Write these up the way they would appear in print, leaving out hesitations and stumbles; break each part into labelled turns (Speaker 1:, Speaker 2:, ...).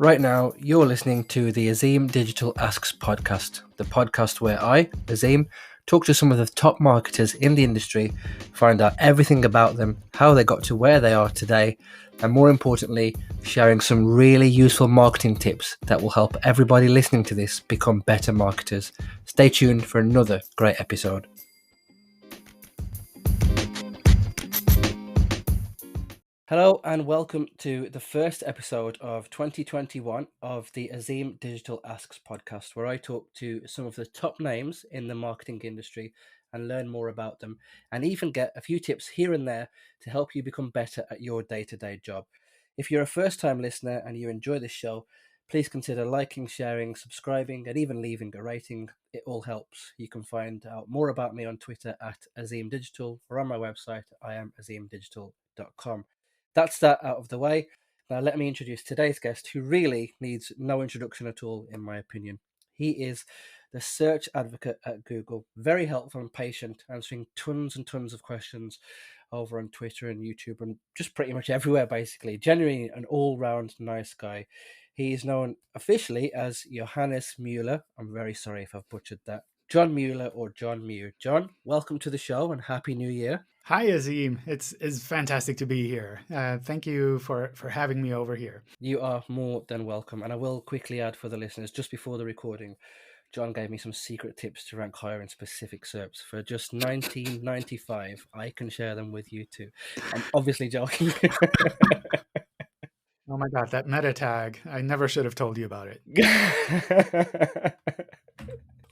Speaker 1: Right now, you're listening to the Azim Digital Asks podcast, the podcast where I, Azim, talk to some of the top marketers in the industry, find out everything about them, how they got to where they are today, and more importantly, sharing some really useful marketing tips that will help everybody listening to this become better marketers. Stay tuned for another great episode. Hello and welcome to the first episode of 2021 of the Azim Digital Asks podcast, where I talk to some of the top names in the marketing industry and learn more about them, and even get a few tips here and there to help you become better at your day-to-day job. If you're a first-time listener and you enjoy this show, please consider liking, sharing, subscribing, and even leaving a rating. It all helps. You can find out more about me on Twitter at Azim Digital or on my website, iamazimdigital.com. That's that out of the way. Now, let me introduce today's guest, who really needs no introduction at all, in my opinion. He is the search advocate at Google, very helpful and patient, answering tons and tons of questions over on Twitter and YouTube and just pretty much everywhere, basically. Genuinely an all-round nice guy. He is known officially as Johannes Mueller. I'm very sorry if I've butchered that. John Mueller or John Mew. John, welcome to the show and Happy New Year.
Speaker 2: Hi, Azim. It's fantastic to be here. Thank you for having me over here.
Speaker 1: You are more than welcome. And I will quickly add for the listeners, just before the recording, John gave me some secret tips to rank higher in specific SERPs for just $19.95. I can share them with you too. I'm obviously joking.
Speaker 2: Oh my God, that meta tag. I never should have told you about it.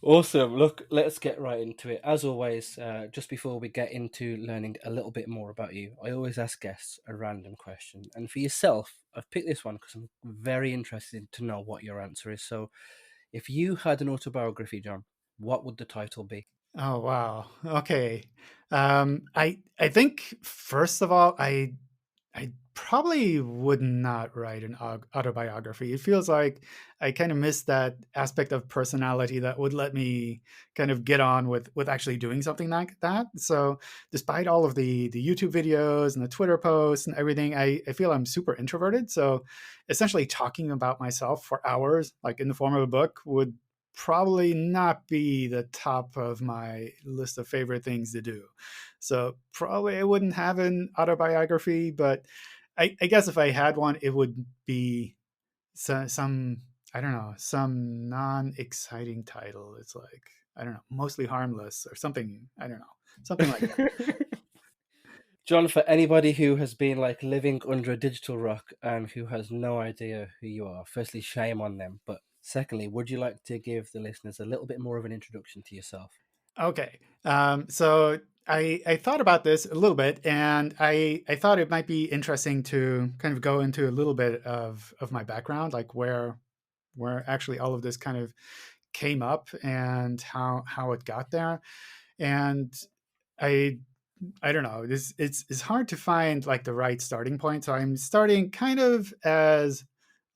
Speaker 1: Awesome. Look, let's get right into it. As always, just before we get into learning a little bit more about you, I always ask guests a random question. And for yourself, I've picked this one because I'm very interested to know what your answer is. So if you had an autobiography, John, what would the title be?
Speaker 2: Oh wow. Okay. I think first of all, I probably would not write an autobiography. It feels like I kind of missed that aspect of personality that would let me kind of get on with actually doing something like that. So despite all of the YouTube videos and the Twitter posts and everything, I feel I'm super introverted. So essentially talking about myself for hours, like in the form of a book, would probably not be the top of my list of favorite things to do. So probably I wouldn't have an autobiography, but I guess if I had one, it would be some I don't know, some non-exciting title. It's like, I don't know, mostly harmless or something. I don't know, something like that.
Speaker 1: John, for anybody who has been like living under a digital rock and who has no idea who you are, firstly, shame on them. But secondly, would you like to give the listeners a little bit more of an introduction to yourself?
Speaker 2: Okay, so I thought about this a little bit, and I thought it might be interesting to kind of go into a little bit of my background, like where actually all of this kind of came up and how it got there. And I I don't know. It's hard to find like the right starting point. So I'm starting kind of as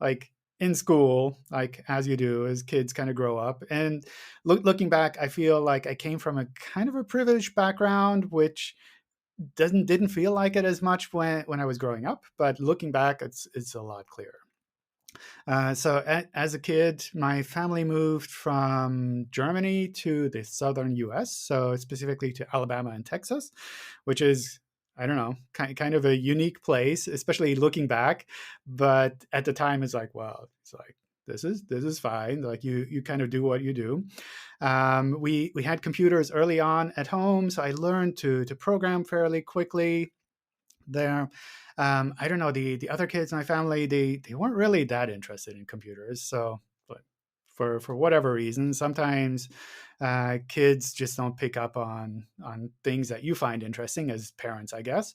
Speaker 2: like in school, like as you do as kids kind of grow up. And looking back, I feel like I came from a kind of a privileged background, which didn't feel like it as much when I was growing up. But looking back, it's a lot clearer. As a kid, my family moved from Germany to the southern US, so specifically to Alabama and Texas, which is, I don't know, kind of a unique place, especially looking back. But at the time, it's like, well, it's like, this is fine. Like you kind of do what you do. We had computers early on at home, so I learned to program fairly quickly there. I don't know, the other kids in my family, they weren't really that interested in computers. So, but for whatever reason, sometimes kids just don't pick up on things that you find interesting as parents, I guess.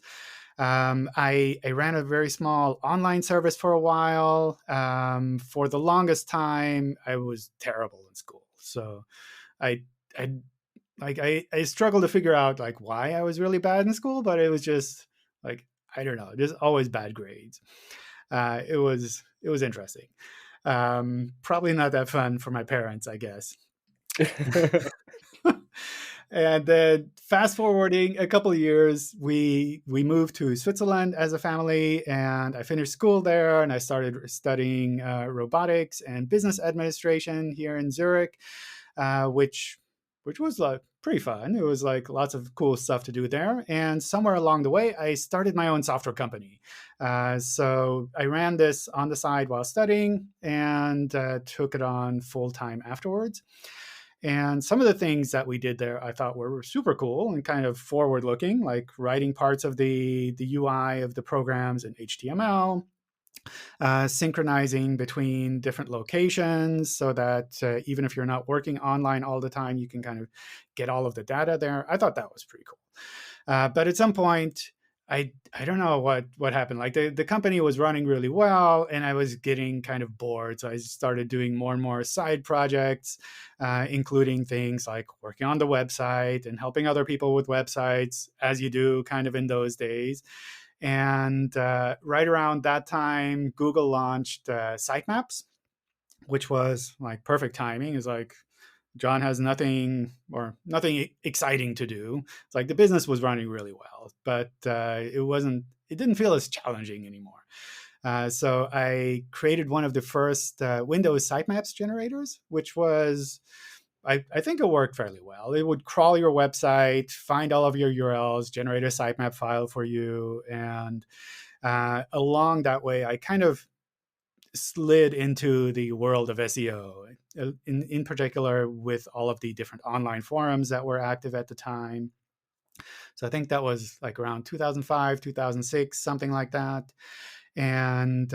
Speaker 2: I ran a very small online service for a while. For the longest time, I was terrible in school. So I I I struggled to figure out like why I was really bad in school, but it was just like, I don't know, just always bad grades. It was interesting. Probably not that fun for my parents, I guess. And then fast forwarding a couple of years, we moved to Switzerland as a family, and I finished school there, and I started studying robotics and business administration here in Zurich, which was like pretty fun. It was like lots of cool stuff to do there. And somewhere along the way, I started my own software company. So I ran this on the side while studying and took it on full time afterwards. And some of the things that we did there I thought were super cool and kind of forward looking, like writing parts of the UI of the programs in HTML, synchronizing between different locations so that even if you're not working online all the time, you can kind of get all of the data there. I thought that was pretty cool. But at some point, I don't know what happened. Like the company was running really well, and I was getting kind of bored. So I started doing more and more side projects, including things like working on the website and helping other people with websites, as you do kind of in those days. And right around that time, Google launched sitemaps, which was like perfect timing. Is like John has nothing exciting to do. It's like the business was running really well, but it didn't feel as challenging anymore. So I created one of the first Windows sitemaps generators, which was I think it worked fairly well. It would crawl your website, find all of your URLs, generate a sitemap file for you, and along that way, I kind of slid into the world of SEO, in particular with all of the different online forums that were active at the time. So I think that was like around 2005, 2006, something like that. And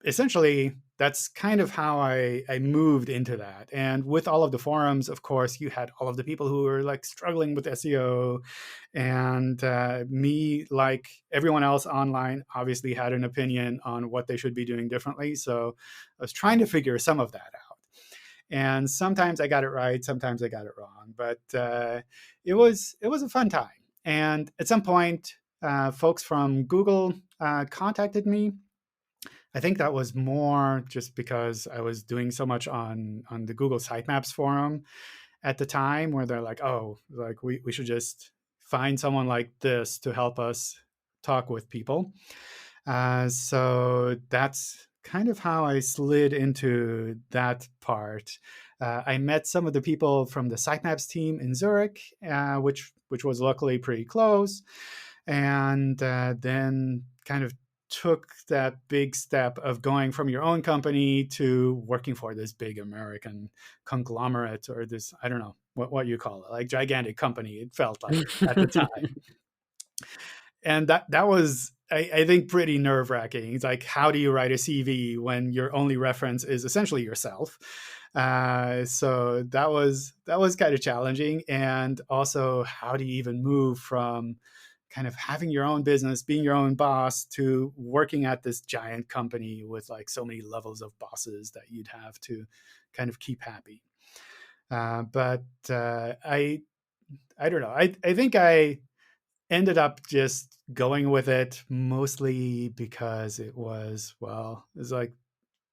Speaker 2: essentially, that's kind of how I moved into that. And with all of the forums, of course, you had all of the people who were like struggling with SEO. And me, like everyone else online, obviously had an opinion on what they should be doing differently. So I was trying to figure some of that out. And sometimes I got it right, sometimes I got it wrong. But it was a fun time. And at some point, folks from Google contacted me. I think that was more just because I was doing so much on the Google Sitemaps forum at the time, where they're like, "Oh, like we should just find someone like this to help us talk with people." So that's kind of how I slid into that part. I met some of the people from the Sitemaps team in Zurich, which was luckily pretty close, and then kind of took that big step of going from your own company to working for this big American conglomerate, or this, I don't know what you call it, like gigantic company. It felt like at the time. And that was I think pretty nerve wracking. It's like, how do you write a CV when your only reference is essentially yourself? So that was kind of challenging, and also how do you even move from kind of having your own business, being your own boss, to working at this giant company with like so many levels of bosses that you'd have to kind of keep happy. But I don't know. I think I ended up just going with it mostly because it's like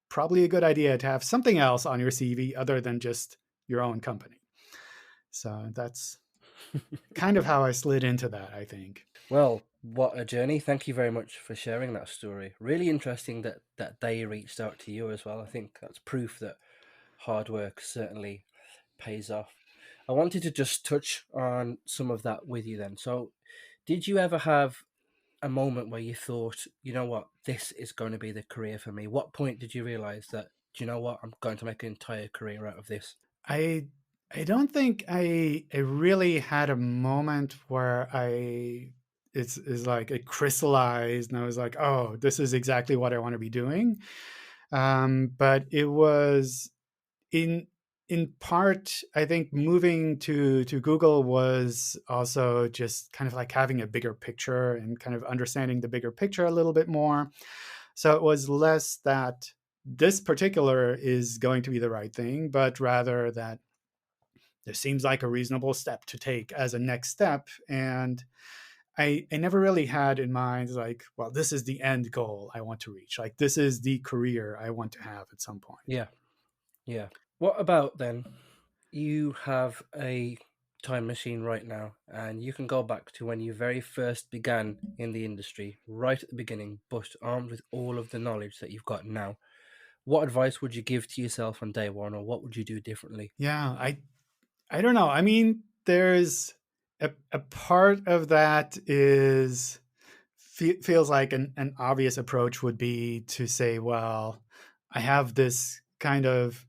Speaker 2: probably a good idea to have something else on your CV other than just your own company. So that's kind of how I slid into that, I think.
Speaker 1: Well, what a journey. Thank you very much for sharing that story. Really interesting that they reached out to you as well. I think that's proof that hard work certainly pays off. I wanted to just touch on some of that with you then. So, did you ever have a moment where you thought, you know what, this is going to be the career for me? What point did you realize that, do you know what, I'm going to make an entire career out of this?
Speaker 2: I I don't think I really had a moment where it's like it crystallized and I was like, oh, this is exactly what I want to be doing. But it was in in part, I think moving to Google was also just kind of like having a bigger picture and kind of understanding the bigger picture a little bit more. So it was less that this particular is going to be the right thing, but rather that this seems like a reasonable step to take as a next step. And I never really had in mind like, well, this is the end goal I want to reach. Like this is the career I want to have at some point.
Speaker 1: Yeah, yeah. What about then? You have a time machine right now, and you can go back to when you very first began in the industry, right at the beginning, but armed with all of the knowledge that you've got now, what advice would you give to yourself on day one, or what would you do differently?
Speaker 2: Yeah, I don't know. I mean, there's a part of that is feels like an obvious approach would be to say, well, I have this kind of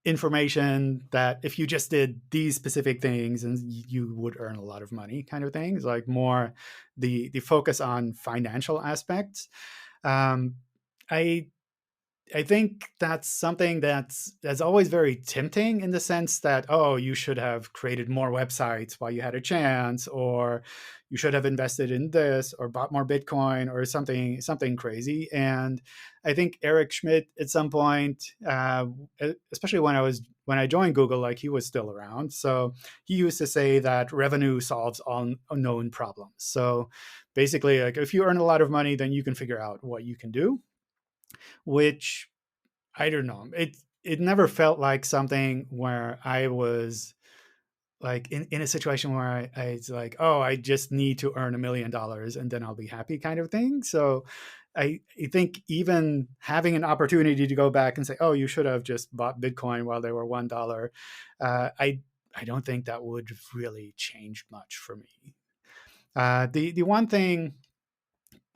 Speaker 2: information that if you just did these specific things and you would earn a lot of money, kind of things, like more the focus on financial aspects. um, I I think that's something that's always very tempting in the sense that, oh, you should have created more websites while you had a chance, or you should have invested in this or bought more Bitcoin or something crazy. And I think Eric Schmidt at some point, especially when I joined Google, like he was still around. So he used to say that revenue solves all known problems. So basically, like if you earn a lot of money, then you can figure out what you can do, which I don't know. It never felt like something where I was like in a situation where I was like, oh, I just need to earn $1 million and then I'll be happy, kind of thing. So I think even having an opportunity to go back and say, oh, you should have just bought Bitcoin while they were $1, I don't think that would have really changed much for me. The one thing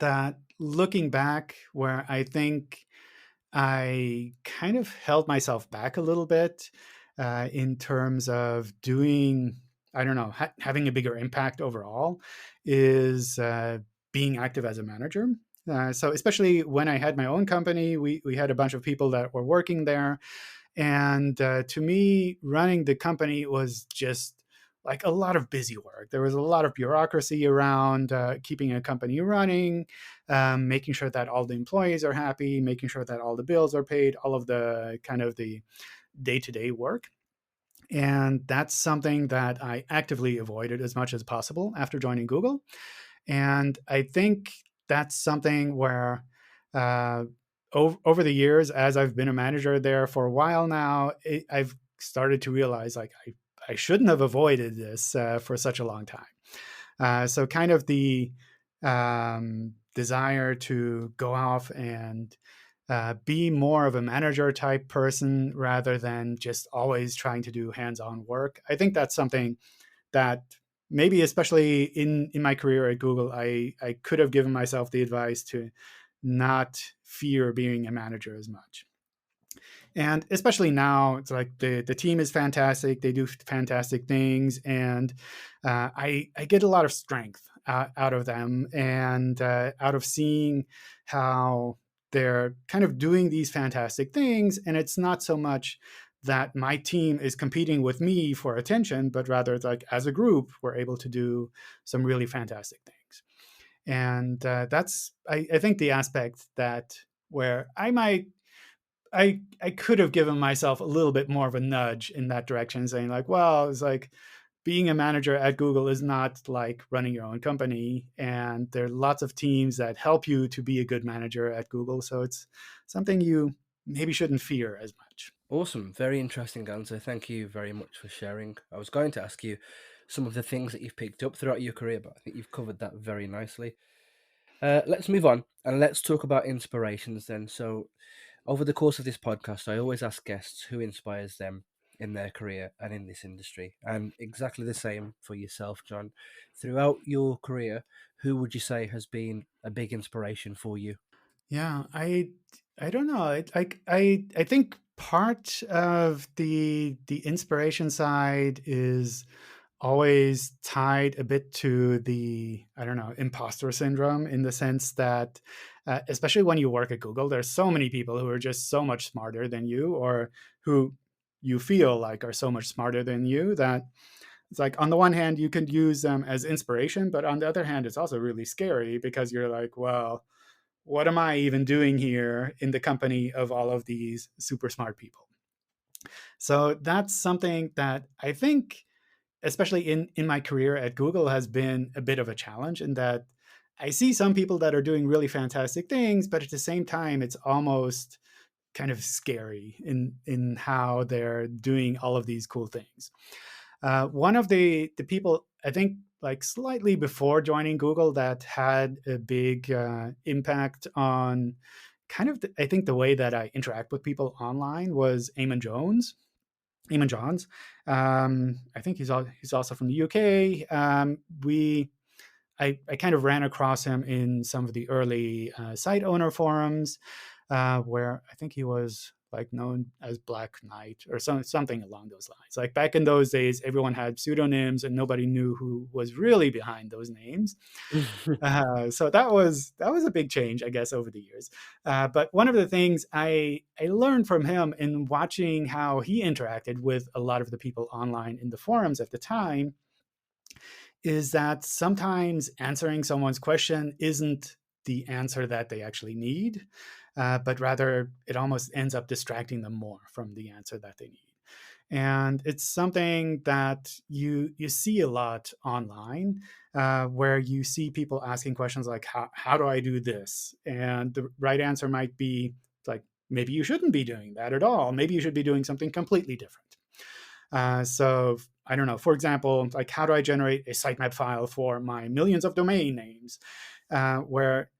Speaker 2: that looking back where I think I kind of held myself back a little bit in terms of doing, I don't know, having a bigger impact overall is being active as a manager. So especially when I had my own company, we had a bunch of people that were working there, and to me, running the company was just like a lot of busy work. There was a lot of bureaucracy around keeping a company running, making sure that all the employees are happy, making sure that all the bills are paid, all of the kind of the day-to-day work. And that's something that I actively avoided as much as possible after joining Google. And I think that's something where over the years, as I've been a manager there for a while now, I've started to realize like I shouldn't have avoided this for such a long time. So kind of the desire to go off and be more of a manager type person rather than just always trying to do hands-on work. I think that's something that maybe especially in my career at Google, I could have given myself the advice to not fear being a manager as much. And especially now, it's like the team is fantastic. They do fantastic things, and I get a lot of strength out of them, and out of seeing how they're kind of doing these fantastic things. And it's not so much that my team is competing with me for attention, but rather it's like as a group, we're able to do some really fantastic things. And that's I think the aspect that where I could have given myself a little bit more of a nudge in that direction, saying like, well, it's like being a manager at Google is not like running your own company, and there are lots of teams that help you to be a good manager at Google. So it's something you maybe shouldn't fear as much.
Speaker 1: Awesome, very interesting answer. Thank you very much for sharing. I was going to ask you some of the things that you've picked up throughout your career, but I think you've covered that very nicely. Let's move on and let's talk about inspirations then. So, over the course of this podcast, I always ask guests who inspires them in their career and in this industry. And exactly the same for yourself, John. Throughout your career, who would you say has been a big inspiration for you?
Speaker 2: Yeah, I don't know. I think part of the inspiration side is always tied a bit to the, I don't know, imposter syndrome, in the sense that especially when you work at Google, there's so many people who are just so much smarter than you, or who you feel like are so much smarter than you, that it's like on the one hand you can use them as inspiration, but on the other hand it's also really scary because you're like, well, what am I even doing here in the company of all of these super smart people? So that's something that I think, especially in my career at Google, has been a bit of a challenge, in that I see some people that are doing really fantastic things, but at the same time, it's almost kind of scary in how they're doing all of these cool things. One of the people, I think, like slightly before joining Google, that had a big impact on kind of, I think, the way that I interact with people online was Eamon Jones. Eamon Johns. I think he's also from the UK. We I kind of ran across him in some of the early site owner forums, where I think he was like known as Black Knight or something along those lines. Like back in those days, everyone had pseudonyms and nobody knew who was really behind those names. So that was a big change, I guess, over the years. But one of the things I learned from him in watching how he interacted with a lot of the people online in the forums at the time is that sometimes answering someone's question isn't the answer that they actually need, but rather it almost ends up distracting them more from the answer that they need. And it's something that you see a lot online, where you see people asking questions like, how do I do this? And the right answer might be like, maybe you shouldn't be doing that at all. Maybe you should be doing something completely different. So I don't know, for example, like how do I generate a sitemap file for my millions of domain names? Where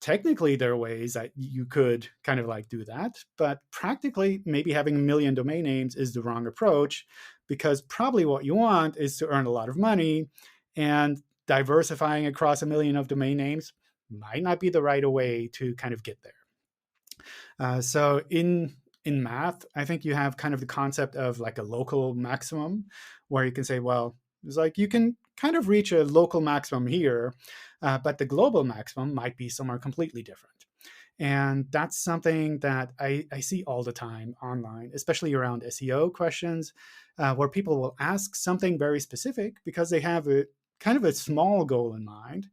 Speaker 2: technically there are ways that you could kind of like do that, but practically maybe having a million domain names is the wrong approach, because probably what you want is to earn a lot of money, and diversifying across a million of domain names might not be the right way to kind of get there. So in math, I think you have kind of the concept of like a local maximum, where you can say, well, it's like you can kind of reach a local maximum here, but the global maximum might be somewhere completely different. And that's something that I see all the time online, especially around SEO questions, where people will ask something very specific because they have a kind of a small goal in mind,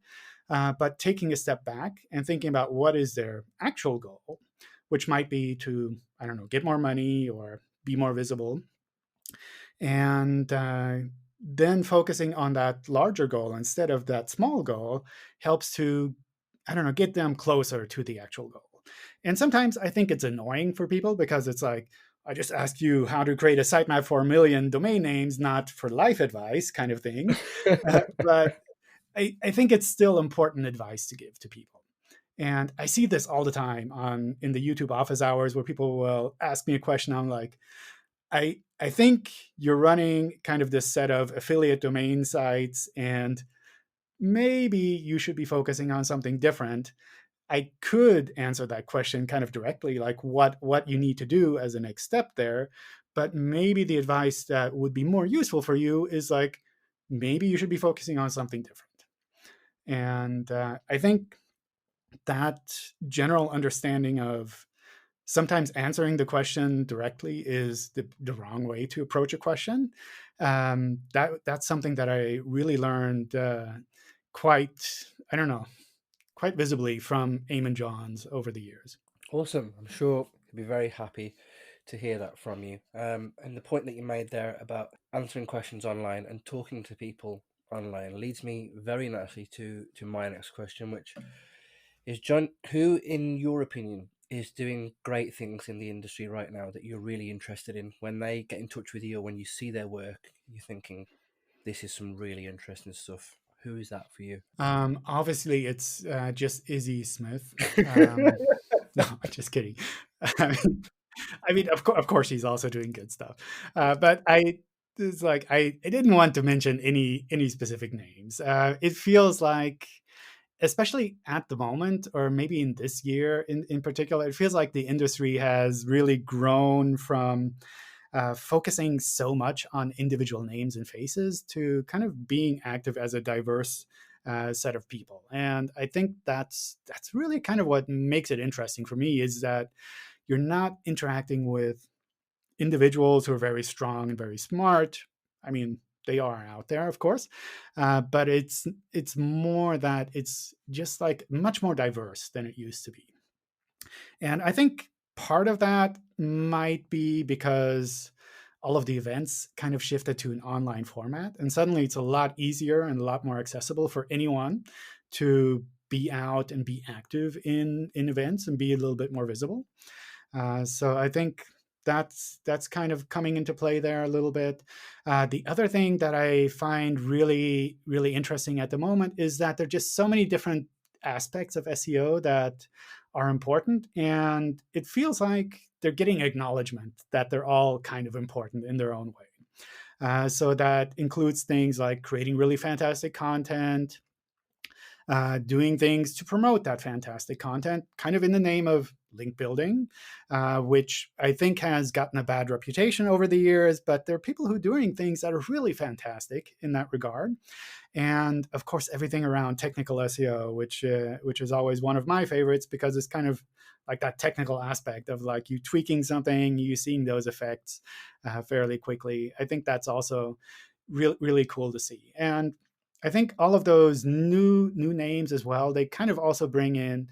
Speaker 2: but taking a step back and thinking about what is their actual goal, which might be to, I don't know, get more money or be more visible. And then focusing on that larger goal instead of that small goal helps to, I don't know, get them closer to the actual goal. And sometimes I think it's annoying for people because it's like, I just asked you how to create a sitemap for a million domain names, not for life advice kind of thing. But I think it's still important advice to give to people. And I see this all the time on in the YouTube office hours where people will ask me a question. I'm like, I think you're running kind of this set of affiliate domain sites, and maybe you should be focusing on something different. I could answer that question kind of directly, like what you need to do as a next step there. But maybe the advice that would be more useful for you is like, maybe you should be focusing on something different. And I think that general understanding of sometimes answering the question directly is the wrong way to approach a question. That's something that I really learned quite, I don't know, quite visibly from Eamon Johns over the years.
Speaker 1: Awesome. I'm sure he'll be very happy to hear that from you. And the point that you made there about answering questions online and talking to people online leads me very nicely to my next question, which is, John, who, in your opinion, is doing great things in the industry right now that you're really interested in? When they get in touch with you or when you see their work, you're thinking, this is some really interesting stuff. Who is that for you?
Speaker 2: Obviously, it's just Izzy Smith. No, just kidding. I mean, of course, he's also doing good stuff. But it's like I didn't want to mention any specific names. It feels like, especially at the moment, or maybe in this year in particular, it feels like the industry has really grown from focusing so much on individual names and faces to kind of being active as a diverse set of people. And I think that's really kind of what makes it interesting for me, is that you're not interacting with individuals who are very strong and very smart. I mean, they are out there, of course, but it's more that it's just like much more diverse than it used to be. And I think part of that might be because all of the events kind of shifted to an online format, and suddenly it's a lot easier and a lot more accessible for anyone to be out and be active in events and be a little bit more visible. So I think that's kind of coming into play there a little bit. The other thing that I find really really interesting at the moment is that there are just so many different aspects of SEO that are important, and it feels like they're getting acknowledgement that they're all kind of important in their own way. So that includes things like creating really fantastic content, doing things to promote that fantastic content, kind of in the name of link building, which I think has gotten a bad reputation over the years. But there are people who are doing things that are really fantastic in that regard. And of course, everything around technical SEO, which is always one of my favorites because it's kind of like that technical aspect of like you tweaking something, you seeing those effects fairly quickly. I think that's also really cool to see. And I think all of those new names as well, they kind of also bring in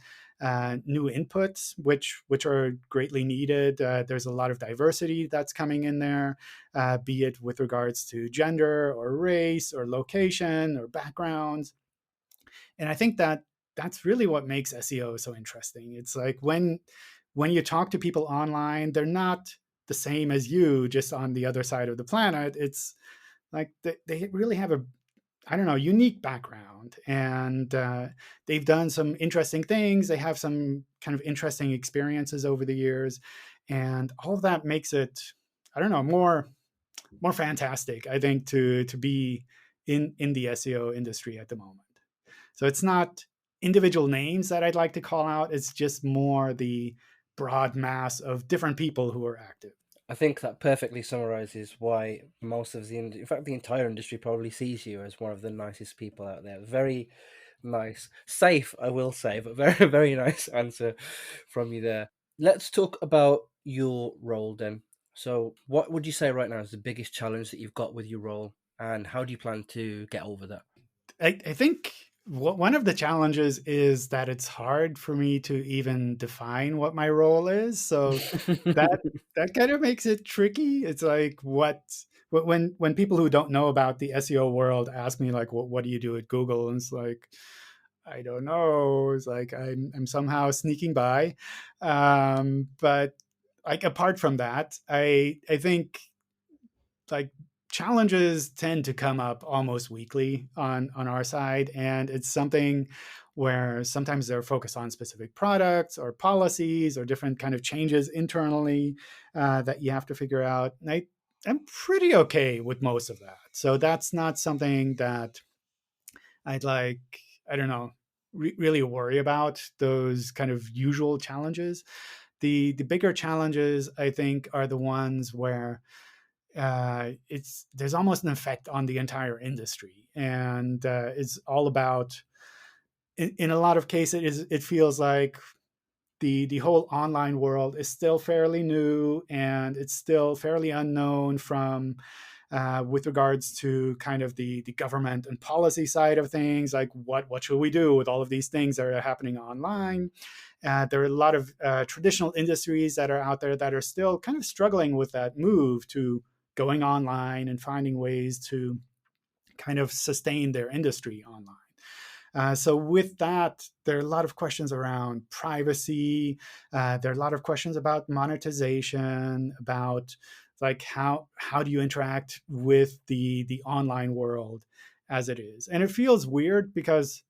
Speaker 2: new inputs, which are greatly needed. There's a lot of diversity that's coming in there, be it with regards to gender or race or location or backgrounds. And I think that that's really what makes SEO so interesting. It's like when you talk to people online, they're not the same as you just on the other side of the planet. It's like they really have a, I don't know, unique background, and they've done some interesting things. They have some kind of interesting experiences over the years, and all of that makes it, I don't know, more fantastic. I think to be in the SEO industry at the moment. So it's not individual names that I'd like to call out. It's just more the broad mass of different people who are active.
Speaker 1: I think that perfectly summarizes why most of in fact, the entire industry probably sees you as one of the nicest people out there. Very nice, safe, I will say, but very, very nice answer from you there. Let's talk about your role then. So, what would you say right now is the biggest challenge that you've got with your role, and how do you plan to get over that?
Speaker 2: I think one of the challenges is that it's hard for me to even define what my role is. So that that kind of makes it tricky. It's like when people who don't know about the SEO world ask me like, what do you do at Google? And it's like, I don't know. It's like I'm somehow sneaking by. But like apart from that, I think like challenges tend to come up almost weekly on our side, and it's something where sometimes they're focused on specific products or policies or different kind of changes internally that you have to figure out. And I'm pretty okay with most of that, so that's not something that I'd like, I don't know, really worry about those kind of usual challenges. The bigger challenges I think are the ones where it's there's almost an effect on the entire industry, and it's all about. In a lot of cases, it feels like the whole online world is still fairly new and it's still fairly unknown from with regards to kind of the government and policy side of things, like what should we do with all of these things that are happening online. There are a lot of traditional industries that are out there that are still kind of struggling with that move to going online and finding ways to kind of sustain their industry online. So with that, there are a lot of questions around privacy. There are a lot of questions about monetization, about like how do you interact with the online world as it is. And it feels weird because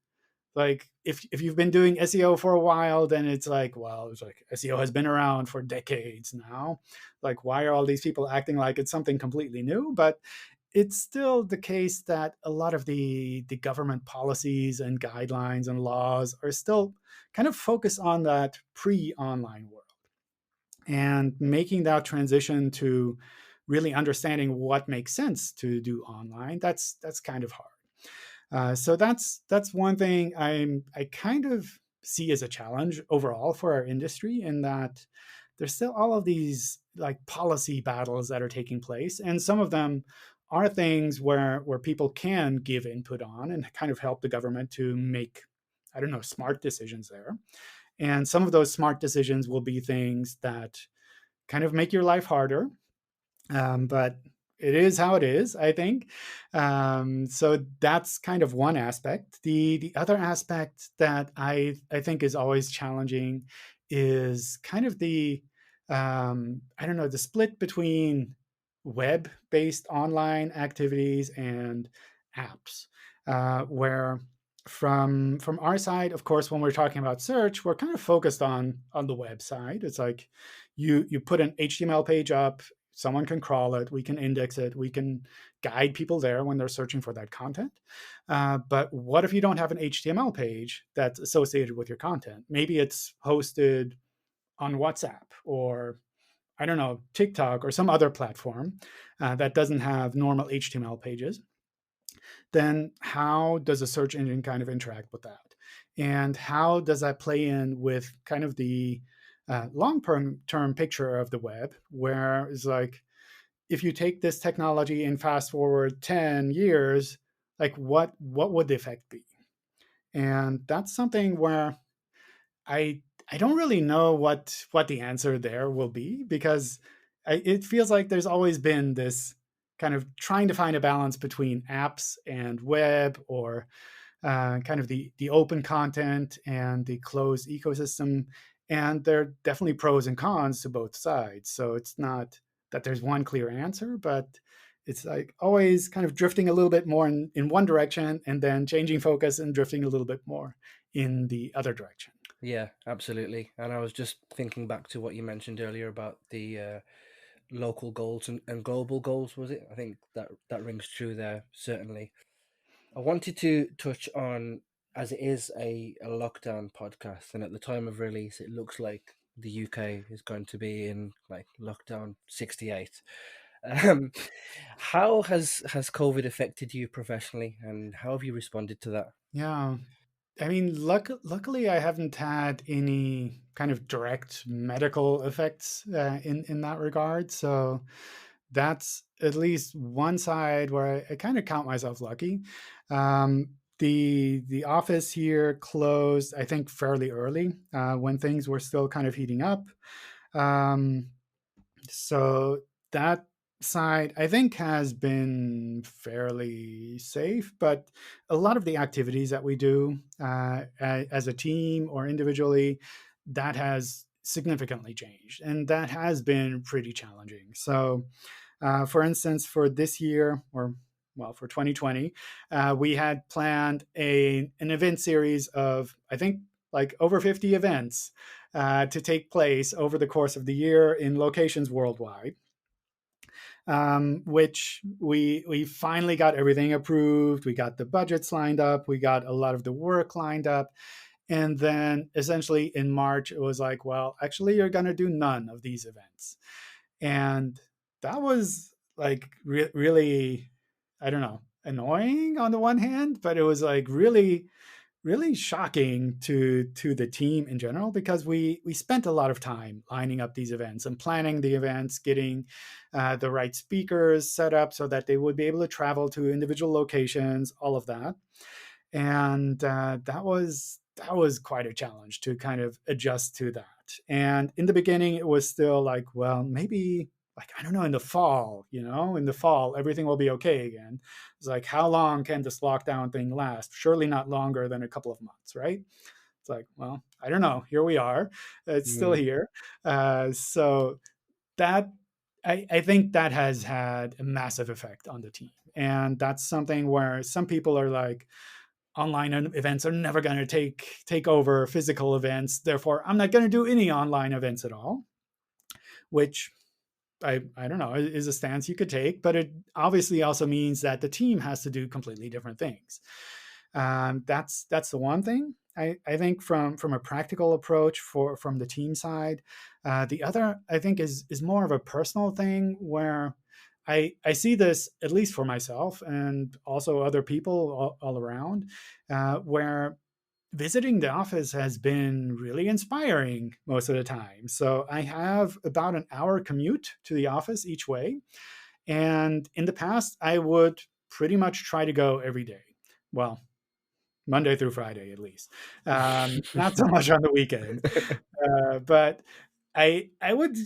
Speaker 2: like if you've been doing SEO for a while, then it's like, well, it's like SEO has been around for decades now. Like, why are all these people acting like it's something completely new? But it's still the case that a lot of the government policies and guidelines and laws are still kind of focused on that pre-online world, and making that transition to really understanding what makes sense to do online, that's kind of hard. So that's one thing I kind of see as a challenge overall for our industry, in that there's still all of these like policy battles that are taking place, and some of them are things where people can give input on and kind of help the government to make, I don't know, smart decisions there. And some of those smart decisions will be things that kind of make your life harder, but it is how it is, I think. So that's kind of one aspect. The other aspect that I think is always challenging is kind of the I don't know, the split between web based online activities and apps, where from our side, of course, when we're talking about search, we're kind of focused on the website. It's like you put an HTML page up, someone can crawl it, we can index it, we can guide people there when they're searching for that content. But what if you don't have an HTML page that's associated with your content? Maybe it's hosted on WhatsApp or, I don't know, TikTok or some other platform that doesn't have normal HTML pages. Then how does a search engine kind of interact with that? And how does that play in with kind of the long-term picture of the web, where it's like, if you take this technology and fast forward 10 years, like what would the effect be? And that's something where I don't really know what the answer there will be, because it feels like there's always been this kind of trying to find a balance between apps and web, or kind of the open content and the closed ecosystem. And there are definitely pros and cons to both sides. So it's not that there's one clear answer, but it's like always kind of drifting a little bit more in one direction and then changing focus and drifting a little bit more in the other direction.
Speaker 1: Yeah, absolutely. And I was just thinking back to what you mentioned earlier about the local goals and global goals, was it? I think that rings true there, certainly. I wanted to touch on, as it is a lockdown podcast, and at the time of release, it looks like the UK is going to be in like lockdown 68. Um, how has COVID affected you professionally, and how have you responded to that?
Speaker 2: Yeah. I mean, luckily, I haven't had any kind of direct medical effects in that regard. So that's at least one side where I kind of count myself lucky. The office here closed, I think, fairly early when things were still kind of heating up. Um, so that side, I think, has been fairly safe, but a lot of the activities that we do as a team or individually, that has significantly changed, and that has been pretty challenging. So, for instance, for this year, or well, for 2020, we had planned an event series of, I think, like over 50 events to take place over the course of the year in locations worldwide, which we finally got everything approved. We got the budgets lined up. We got a lot of the work lined up. And then essentially in March, it was like, well, actually, you're going to do none of these events. And that was like really, I don't know, annoying on the one hand, but it was like really shocking to the team in general, because we spent a lot of time lining up these events and planning the events, getting the right speakers set up so that they would be able to travel to individual locations, all of that. And that was quite a challenge to kind of adjust to that. And in the beginning, it was still like, well, maybe, like, I don't know, in the fall, in the fall, everything will be okay again. It's like, how long can this lockdown thing last? Surely not longer than a couple of months, right? It's like, well, I don't know. Here we are. It's still
Speaker 1: Mm,
Speaker 2: here. So that I think that has had a massive effect on the team. And that's something where some people are like, online events are never going to take over physical events. Therefore, I'm not going to do any online events at all, which I don't know, is a stance you could take, but it obviously also means that the team has to do completely different things. That's the one thing I think from a practical approach from the team side. The other, I think, is more of a personal thing, where I see this, at least for myself and also other people all around, where visiting the office has been really inspiring most of the time. So I have about an hour commute to the office each way. And in the past, I would pretty much try to go every day. Well, Monday through Friday, at least. Not so much on the weekends. But I would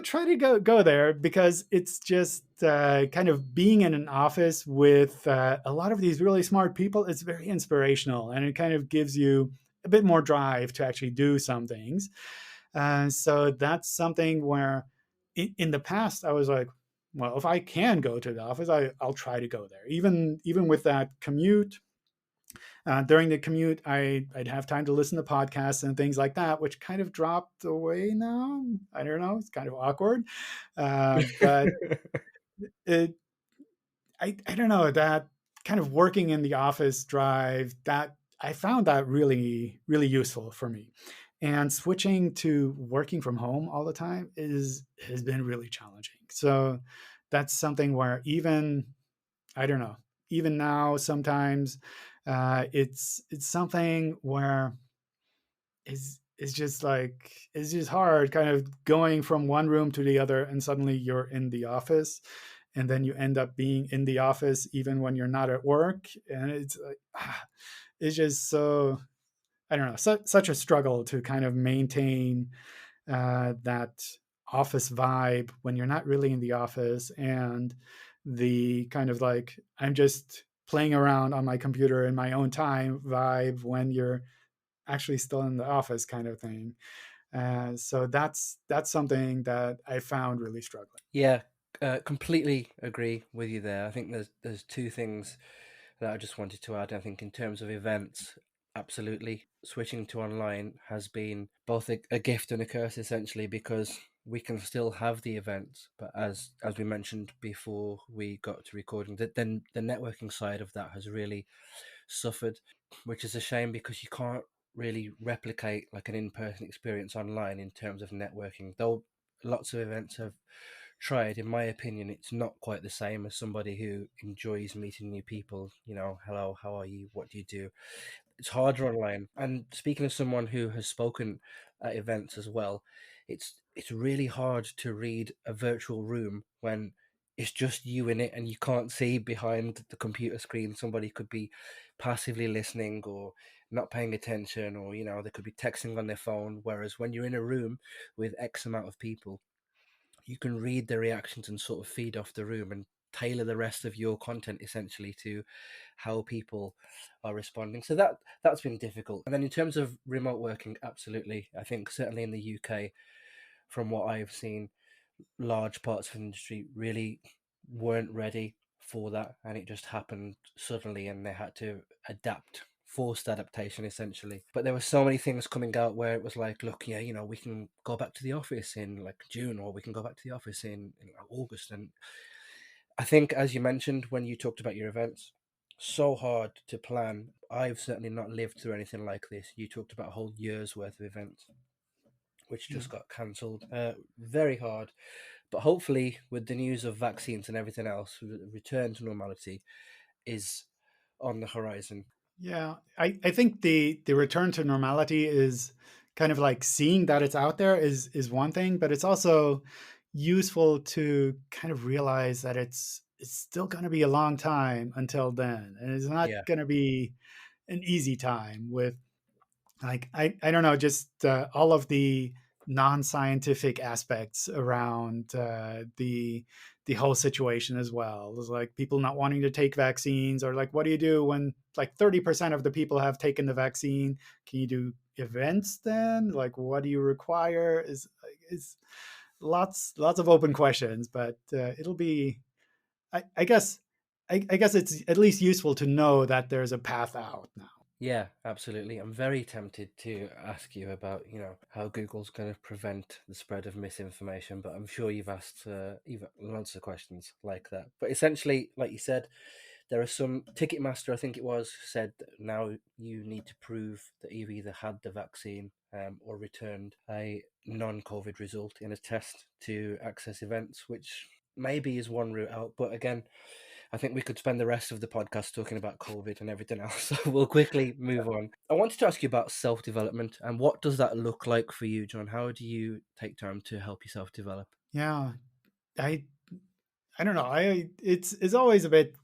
Speaker 2: try to go there, because it's just kind of being in an office with a lot of these really smart people. It's very inspirational, and it kind of gives you a bit more drive to actually do some things. So that's something where in the past I was like, well, if I can go to the office, I'll try to go there. Even with that commute, during the commute, I'd have time to listen to podcasts and things like that, which kind of dropped away now. I don't know. It's kind of awkward. But it, I don't know, that kind of working in the office drive, that I found that really, really useful for me. And switching to working from home all the time has been really challenging. So that's something where even, I don't know, even now sometimes it's something where is just like, it's just hard kind of going from one room to the other, and suddenly you're in the office, and then you end up being in the office even when you're not at work, and it's like, it's just so, I don't know, such a struggle to kind of maintain that office vibe when you're not really in the office, and the kind of like, I'm just playing around on my computer in my own time vibe when you're actually still in the office kind of thing. So that's something that I found really struggling.
Speaker 1: Yeah, completely agree with you there. I think there's two things that I just wanted to add. I think in terms of events, absolutely switching to online has been both a gift and a curse essentially, because we can still have the events, but as we mentioned before we got to recording, that then the networking side of that has really suffered, which is a shame because you can't really replicate like an in-person experience online in terms of networking. Though lots of events have tried, in my opinion, it's not quite the same as somebody who enjoys meeting new people. You know, hello, how are you? What do you do? It's harder online. And speaking of someone who has spoken at events as well, it's really hard to read a virtual room when it's just you in it and you can't see behind the computer screen. Somebody could be passively listening or not paying attention, or they could be texting on their phone. Whereas when you're in a room with X amount of people, you can read the reactions and sort of feed off the room and tailor the rest of your content essentially to how people are responding. So that's been difficult. And then in terms of remote working, absolutely. I think certainly in the UK, from what I've seen, large parts of the industry really weren't ready for that, and it just happened suddenly and they had to adapt, forced adaptation essentially. But there were so many things coming out where it was like, look, yeah, we can go back to the office in like June, or we can go back to the office in August. And I think, as you mentioned when you talked about your events, so hard to plan. I've certainly not lived through anything like this. You talked about a whole year's worth of events which
Speaker 2: Yeah.
Speaker 1: just got cancelled. Very hard. But hopefully, with the news of vaccines and everything else, the return to normality is on the horizon.
Speaker 2: Yeah, I think the return to normality is kind of like, seeing that it's out there is one thing, but it's also useful to kind of realize that it's still going to be a long time until then, and it's not
Speaker 1: Yeah,
Speaker 2: going to be an easy time with, like, I don't know, just all of the non-scientific aspects around the whole situation as well. There's like people not wanting to take vaccines, or like, what do you do when like 30% of the people have taken the vaccine? Can you do events then? Like, what do you require? Is lots of open questions, but it'll be, I guess, I guess it's at least useful to know that there's a path out now.
Speaker 1: yeah, absolutely. I'm very tempted to ask you about, how Google's going to prevent the spread of misinformation, but I'm sure you've asked lots of questions like that. But essentially, like you said, there are some Ticketmaster, I think it was, said that now you need to prove that you've either had the vaccine or returned a non-COVID result in a test to access events, which maybe is one route out. But again, I think we could spend the rest of the podcast talking about COVID and everything else. So we'll quickly move on. I wanted to ask you about self-development and what does that look like for you, John? How do you take time to help yourself develop?
Speaker 2: Yeah, I I don't know. It's always a bit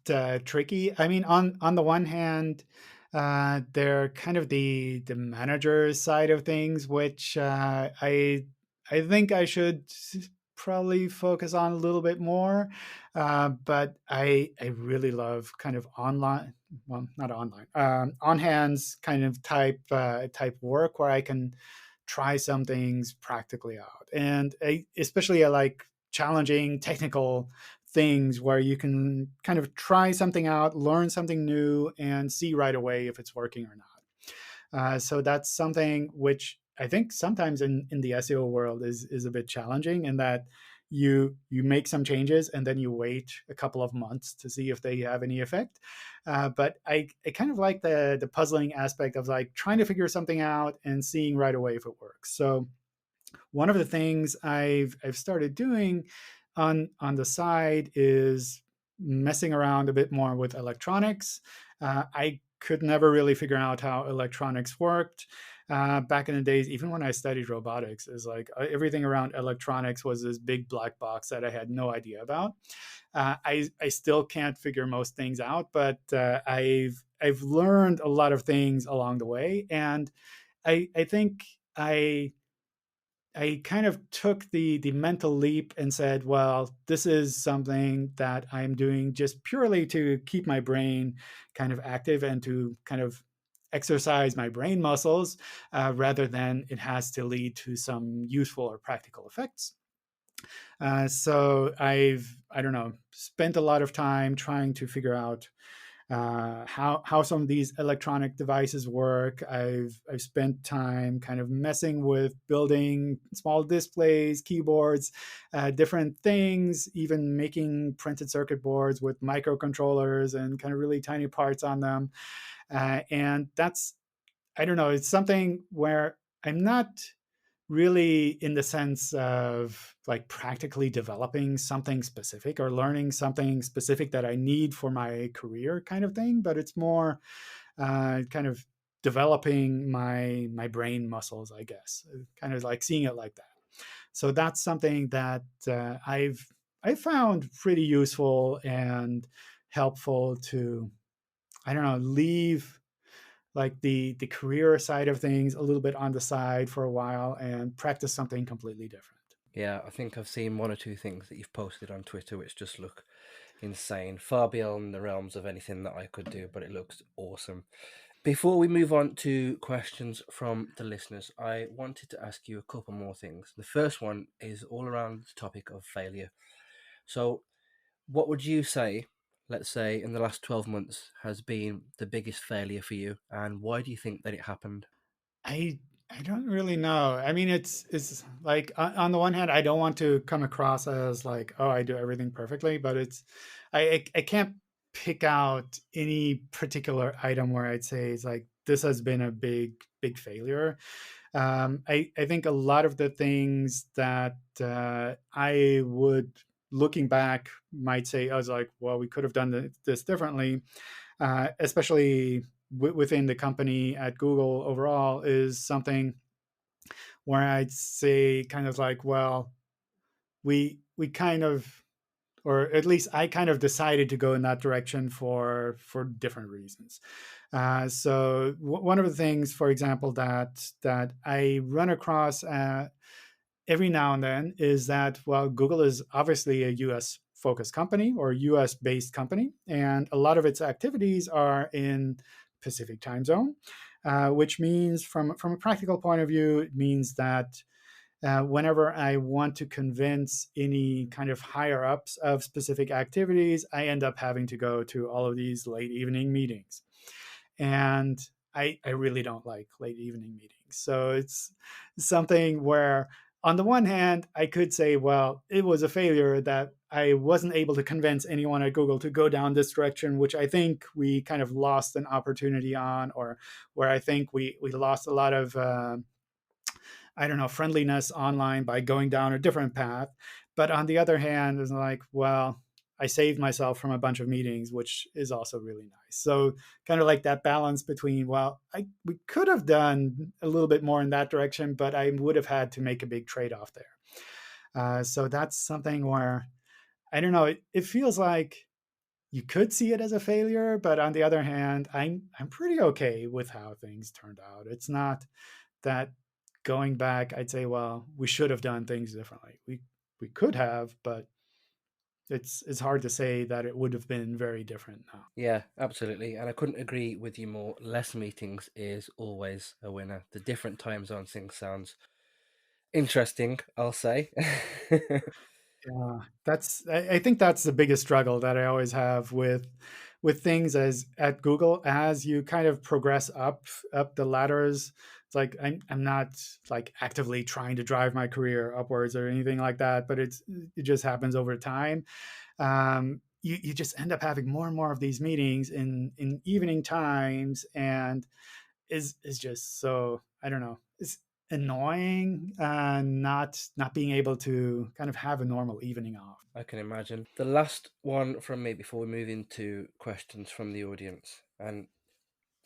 Speaker 2: tricky. I mean, on the one hand, they're kind of the manager side of things, which I think I should probably focus on a little bit more. But I really love kind of online, well, not online, on hands kind of type work where I can try some things practically out. And especially I like challenging technical things where you can kind of try something out, learn something new, and see right away if it's working or not. So that's something which I think sometimes in the SEO world is a bit challenging, in that you make some changes and then you wait a couple of months to see if they have any effect. But I kind of like the puzzling aspect of like trying to figure something out and seeing right away if it works. So one of the things I've started doing on the side is messing around a bit more with electronics. I could never really figure out how electronics worked back in the days. Even when I studied robotics, is like everything around electronics was this big black box that I had no idea about. I still can't figure most things out, but I've learned a lot of things along the way, and I think I kind of took the mental leap and said, well, this is something that I'm doing just purely to keep my brain kind of active and to kind of exercise my brain muscles, rather than it has to lead to some useful or practical effects. So I don't know, spent a lot of time trying to figure out how some of these electronic devices work. I've spent time kind of messing with building small displays, keyboards, different things, even making printed circuit boards with microcontrollers and kind of really tiny parts on them. And that's, I don't know, it's something where I'm not really in the sense of like practically developing something specific or learning something specific that I need for my career kind of thing, but it's more kind of developing my brain muscles, I guess, kind of like seeing it like that. So that's something that I found pretty useful and helpful to, I don't know, leave like the career side of things a little bit on the side for a while and practice something completely different.
Speaker 1: Yeah, I think I've seen one or two things that you've posted on Twitter which just look insane, far beyond the realms of anything that I could do, but it looks awesome. Before we move on to questions from the listeners, I wanted to ask you a couple more things. The first one is all around the topic of failure. So, what would you say, let's say, in the last 12 months has been the biggest failure for you, and why do you think that it happened?
Speaker 2: I I don't really know. I mean, it's like on the one hand, I don't want to come across as like, oh, I do everything perfectly, but it's I can't pick out any particular item where I'd say it's like this has been a big failure. I think a lot of the things that I would, looking back, might say I was like, well, we could have done this differently, especially within the company at Google overall, is something where I'd say kind of like, well, we kind of, or at least I kind of decided to go in that direction for different reasons. So one of the things, for example, that I run across every now and then is that, well, Google is obviously a US focused company or US based company, and a lot of its activities are in Pacific time zone, which means from a practical point of view, it means that whenever I want to convince any kind of higher ups of specific activities, I end up having to go to all of these late evening meetings. And I really don't like late evening meetings. So it's something where, on the one hand, I could say, well, it was a failure that I wasn't able to convince anyone at Google to go down this direction, which I think we kind of lost an opportunity on, or where I think we lost a lot of I don't know, friendliness online by going down a different path. But on the other hand, it's like, well, I saved myself from a bunch of meetings, which is also really nice. So kind of like that balance between, well, we could have done a little bit more in that direction, but I would have had to make a big trade-off there. So that's something where, I don't know, it feels like you could see it as a failure, but on the other hand, I'm pretty okay with how things turned out. It's not that, going back, I'd say, well, we should have done things differently. We could have, but it's hard to say that it would have been very different now.
Speaker 1: Yeah, absolutely. And I couldn't agree with you more. Less meetings is always a winner. The different time zone thing sounds interesting, I'll say.
Speaker 2: Yeah, I think that's the biggest struggle that I always have with things as at Google. As you kind of progress up the ladders, it's like I'm not like actively trying to drive my career upwards or anything like that, but it just happens over time. You just end up having more and more of these meetings in evening times, and is just so, I don't know, it's annoying, not being able to kind of have a normal evening off.
Speaker 1: I can imagine. The last one from me before we move into questions from the audience. And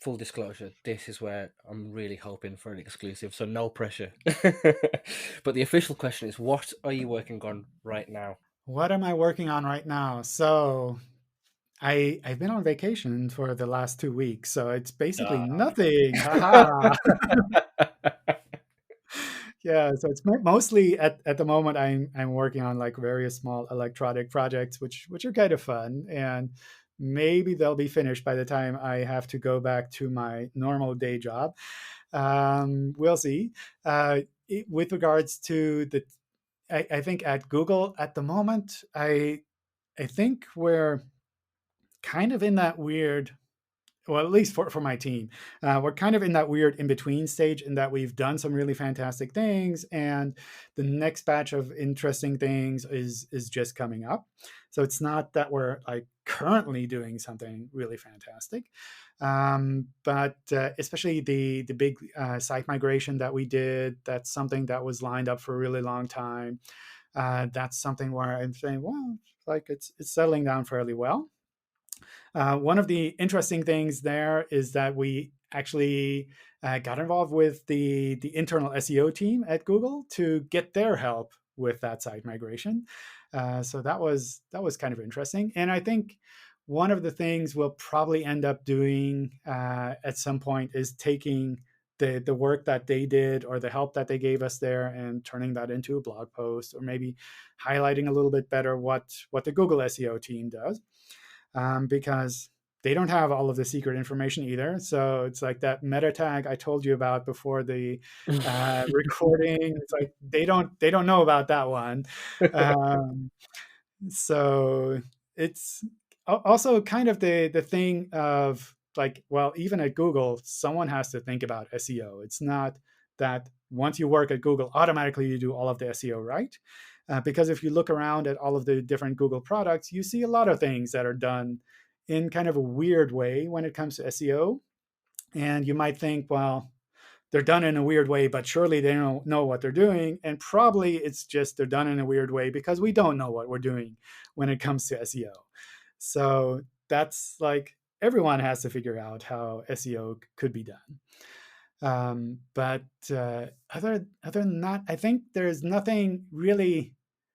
Speaker 1: full disclosure, this is where I'm really hoping for an exclusive, so no pressure. But the official question is, what are you working on right now?
Speaker 2: What am I working on right now? So I've been on vacation for the last 2 weeks, so it's basically
Speaker 1: Ah.
Speaker 2: nothing. Haha. Yeah, so it's mostly at the moment I'm working on like various small electronic projects, which are kind of fun, and maybe they'll be finished by the time I have to go back to my normal day job. We'll see. With regards to I think at Google at the moment, I think we're kind of in that weird, well, at least for my team, we're kind of in that weird in between stage in that we've done some really fantastic things, and the next batch of interesting things is just coming up. So it's not that we're like currently doing something really fantastic, but especially the big site migration that we did. That's something that was lined up for a really long time. That's something where I'm saying, well, like it's settling down fairly well. One of the interesting things there is that we actually got involved with the internal SEO team at Google to get their help with that site migration. So that was kind of interesting, and I think one of the things we'll probably end up doing at some point is taking the work that they did or the help that they gave us there and turning that into a blog post, or maybe highlighting a little bit better what the Google SEO team does, because they don't have all of the secret information either. So it's like that meta tag I told you about before the recording. It's like they don't know about that one. Um, so it's also kind of the thing of like, well, even at Google, someone has to think about SEO. It's not that once you work at Google, automatically you do all of the SEO right. Because if you look around at all of the different Google products, you see a lot of things that are done in kind of a weird way when it comes to SEO. And you might think, well, they're done in a weird way, but surely they don't know what they're doing. And probably it's just they're done in a weird way because we don't know what we're doing when it comes to SEO. So that's like everyone has to figure out how SEO could be done. But other than that, I think there's nothing really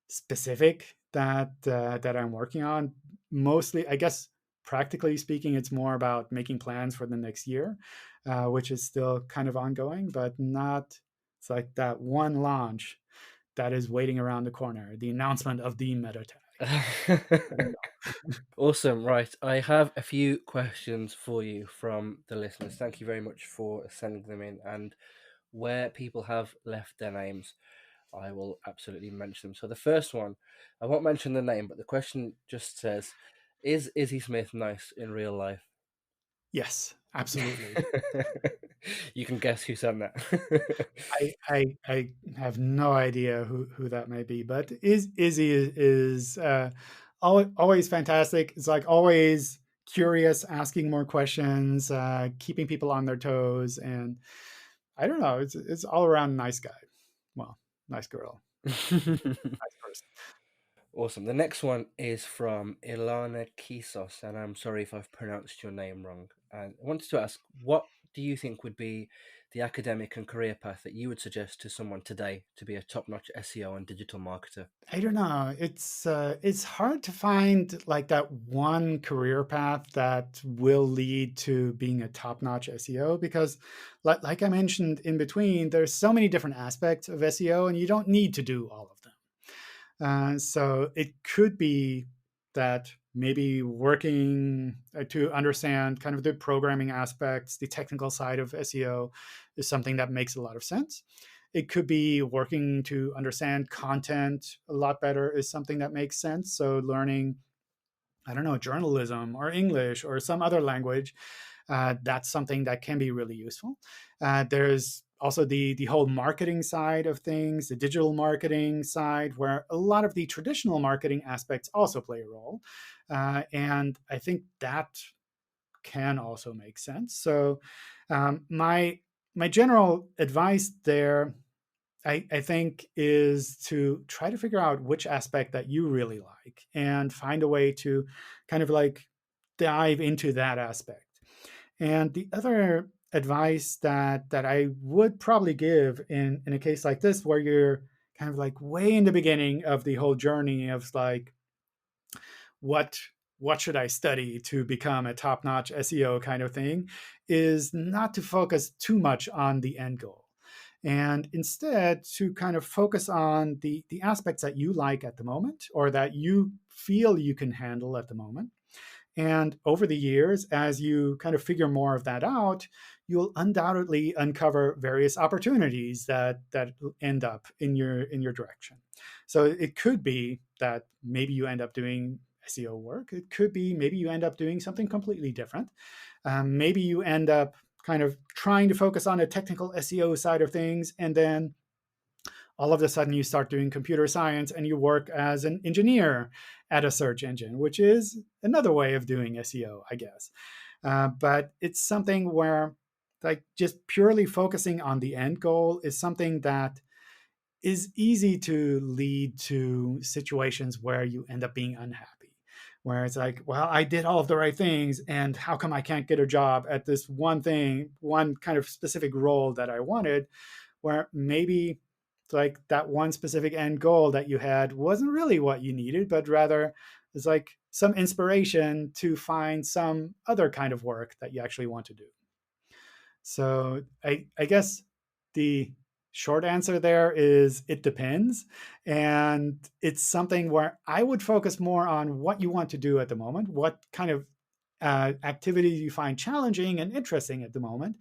Speaker 2: specific that I'm working on. Mostly, I guess, practically speaking, it's more about making plans for the next year, which is still kind of ongoing, but not. It's like that one launch that is waiting around the corner, the announcement of the meta tag.
Speaker 1: Awesome. Right. I have a few questions for you from the listeners. Thank you very much for sending them in. And where people have left their names, I will absolutely mention them. So the first one, I won't mention the name, but the question just says, is Izzy Smith nice in real life?
Speaker 2: Yes, absolutely.
Speaker 1: You can guess who sent that.
Speaker 2: I have no idea who that may be, but Izzy is always fantastic. It's like always curious, asking more questions, keeping people on their toes, and I don't know. It's all around nice guy. Well, nice girl, nice person.
Speaker 1: Awesome. The next one is from Ilana Kisos, and I'm sorry if I've pronounced your name wrong. And I wanted to ask, what do you think would be the academic and career path that you would suggest to someone today to be a top-notch SEO and digital marketer?
Speaker 2: I don't know. It's hard to find like that one career path that will lead to being a top-notch SEO, because like I mentioned in between, there's so many different aspects of SEO and you don't need to do all of them. So it could be that maybe working to understand kind of the programming aspects, the technical side of SEO is something that makes a lot of sense. It could be working to understand content a lot better is something that makes sense. So learning, I don't know, journalism or English or some other language, that's something that can be really useful. There's also the whole marketing side of things, the digital marketing side, where a lot of the traditional marketing aspects also play a role. And I think that can also make sense. So my general advice there, I think, is to try to figure out which aspect that you really like and find a way to kind of like dive into that aspect. And the other advice that I would probably give in a case like this, where you're kind of like way in the beginning of the whole journey of like what what should I study to become a top-notch SEO kind of thing, is not to focus too much on the end goal. And instead to kind of focus on the aspects that you like at the moment or that you feel you can handle at the moment. And over the years, as you kind of figure more of that out, you'll undoubtedly uncover various opportunities that end up in your direction. So it could be that maybe you end up doing SEO work. It could be maybe you end up doing something completely different. Maybe you end up kind of trying to focus on a technical SEO side of things, and then all of a sudden you start doing computer science and you work as an engineer at a search engine, which is another way of doing SEO, I guess. But it's something where, like, just purely focusing on the end goal is something that is easy to lead to situations where you end up being unhappy, where it's like, well, I did all of the right things, and how come I can't get a job at this one thing, one kind of specific role that I wanted, where maybe like that one specific end goal that you had wasn't really what you needed, but rather it's like some inspiration to find some other kind of work that you actually want to do. So I guess the short answer there is it depends. And it's something where I would focus more on what you want to do at the moment, what kind of activities you find challenging and interesting at the moment,